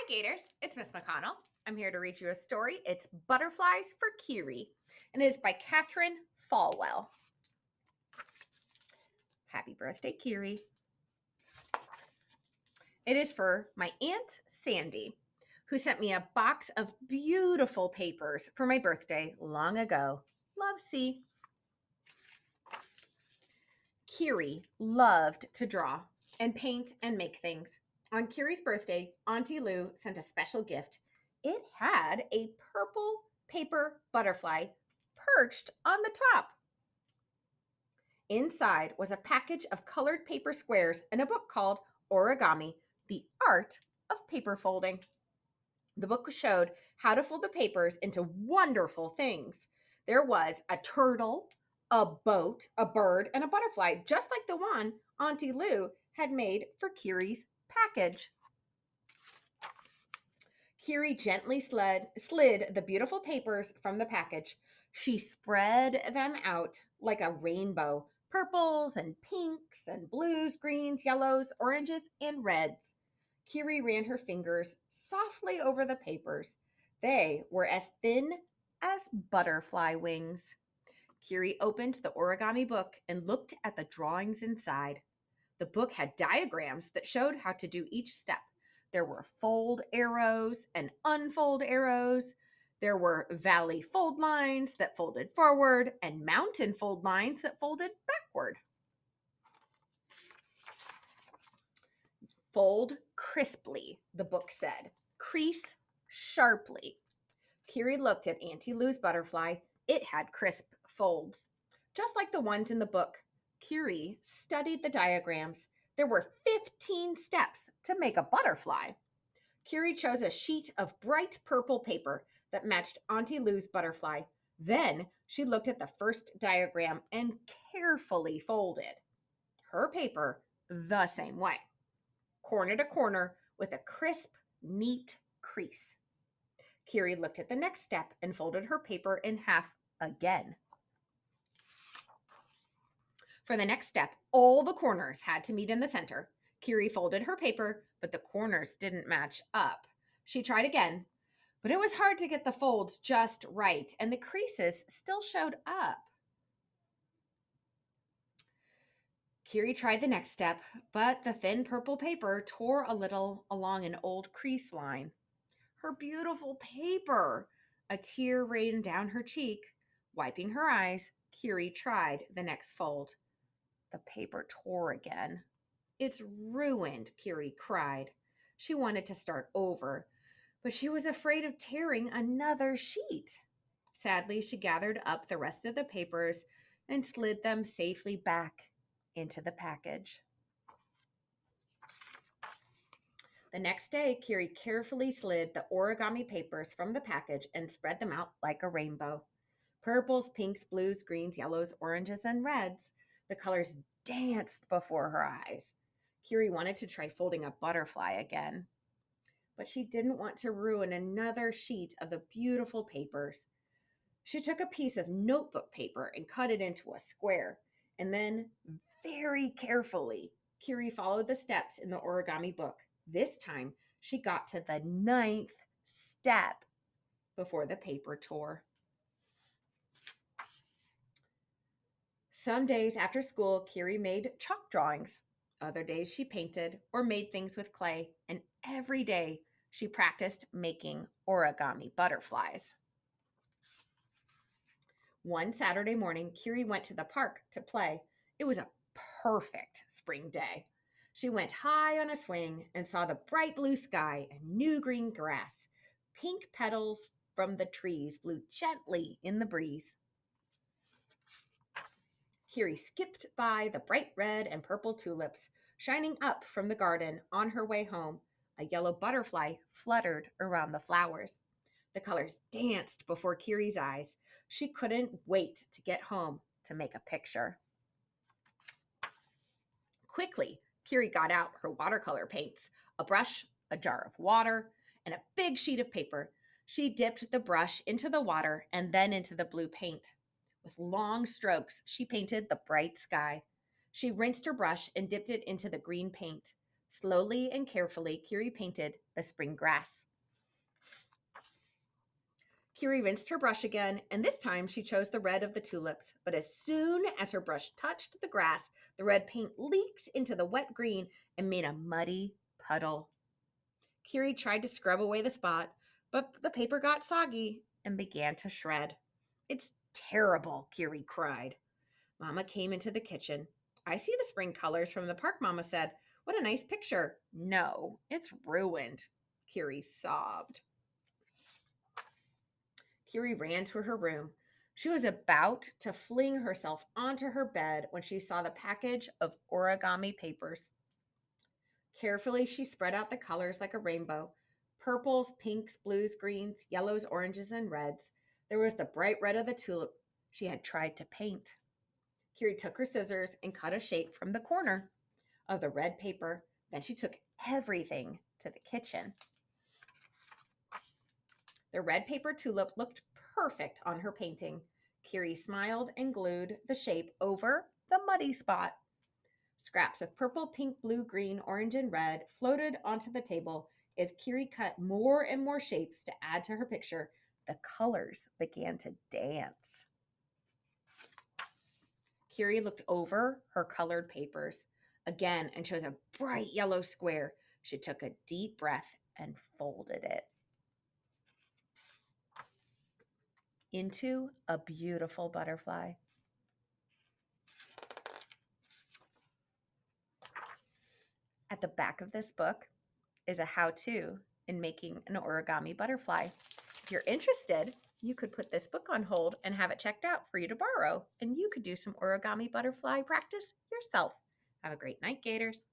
Hi, Gators. It's Miss McConnell. I'm here to read you a story. It's Butterflies for Kiri, and it is by Cathryn Falwell. Happy birthday, Kiri. It is for my Aunt Sandy, who sent me a box of beautiful papers for my birthday long ago. Love, C. Kiri loved to draw and paint and make things. On Kiri's birthday, Auntie Lu sent a special gift. It had a purple paper butterfly perched on the top. Inside was a package of colored paper squares and a book called Origami, the Art of Paper Folding. The book showed how to fold the papers into wonderful things. There was a turtle, a boat, a bird, and a butterfly, just like the one Auntie Lu had made for Kiri's package. Kiri gently slid the beautiful papers from the package. She spread them out like a rainbow, purples and pinks and blues, greens, yellows, oranges, and reds. Kiri ran her fingers softly over the papers. They were as thin as butterfly wings. Kiri opened the origami book and looked at the drawings inside. The book had diagrams that showed how to do each step. There were fold arrows and unfold arrows. There were valley fold lines that folded forward and mountain fold lines that folded backward. Fold crisply, the book said. Crease sharply. Kiri looked at Auntie Lu's butterfly. It had crisp folds, just like the ones in the book. Kiri studied the diagrams. There were 15 steps to make a butterfly. Kiri chose a sheet of bright purple paper that matched Auntie Lu's butterfly. Then she looked at the first diagram and carefully folded her paper the same way, corner to corner with a crisp, neat crease. Kiri looked at the next step and folded her paper in half again. For the next step, all the corners had to meet in the center. Kiri folded her paper, but the corners didn't match up. She tried again, but it was hard to get the folds just right, and the creases still showed up. Kiri tried the next step, but the thin purple paper tore a little along an old crease line. Her beautiful paper! A tear rained down her cheek. Wiping her eyes, Kiri tried the next fold. The paper tore again. It's ruined, Kiri cried. She wanted to start over, but she was afraid of tearing another sheet. Sadly, she gathered up the rest of the papers and slid them safely back into the package. The next day, Kiri carefully slid the origami papers from the package and spread them out like a rainbow. Purples, pinks, blues, greens, yellows, oranges, and reds. The colors danced before her eyes. Kiri wanted to try folding a butterfly again, but she didn't want to ruin another sheet of the beautiful papers. She took a piece of notebook paper and cut it into a square, and then, very carefully, Kiri followed the steps in the origami book. This time, she got to the 9th step before the paper tore. Some days after school, Kiri made chalk drawings. Other days she painted or made things with clay, and every day she practiced making origami butterflies. One Saturday morning, Kiri went to the park to play. It was a perfect spring day. She went high on a swing and saw the bright blue sky and new green grass. Pink petals from the trees blew gently in the breeze. Kiri skipped by the bright red and purple tulips shining up from the garden. On her way home, a yellow butterfly fluttered around the flowers. The colors danced before Kiri's eyes. She couldn't wait to get home to make a picture. Quickly, Kiri got out her watercolor paints, a brush, a jar of water, and a big sheet of paper. She dipped the brush into the water and then into the blue paint. With long strokes, she painted the bright sky. She rinsed her brush and dipped it into the green paint. Slowly and carefully, Kiri painted the spring grass. Kiri rinsed her brush again, and this time she chose the red of the tulips. But as soon as her brush touched the grass, the red paint leaked into the wet green and made a muddy puddle. Kiri tried to scrub away the spot, but the paper got soggy and began to shred. It's terrible, Kiri cried. Mama came into the kitchen. I see the spring colors from the park, Mama said. What a nice picture. No, it's ruined, Kiri sobbed. Kiri ran to her room. She was about to fling herself onto her bed when she saw the package of origami papers. Carefully, she spread out the colors like a rainbow: purples, pinks, blues, greens, yellows, oranges, and reds. There was the bright red of the tulip she had tried to paint. Kiri took her scissors and cut a shape from the corner of the red paper. Then she took everything to the kitchen. The red paper tulip looked perfect on her painting. Kiri smiled and glued the shape over the muddy spot. Scraps of purple, pink, blue, green, orange, and red floated onto the table as Kiri cut more and more shapes to add to her picture. The colors began to dance. Kiri looked over her colored papers again and chose a bright yellow square. She took a deep breath and folded it into a beautiful butterfly. At the back of this book is a how-to in making an origami butterfly. If you're interested, you could put this book on hold and have it checked out for you to borrow, and you could do some origami butterfly practice yourself. Have a great night, Gators.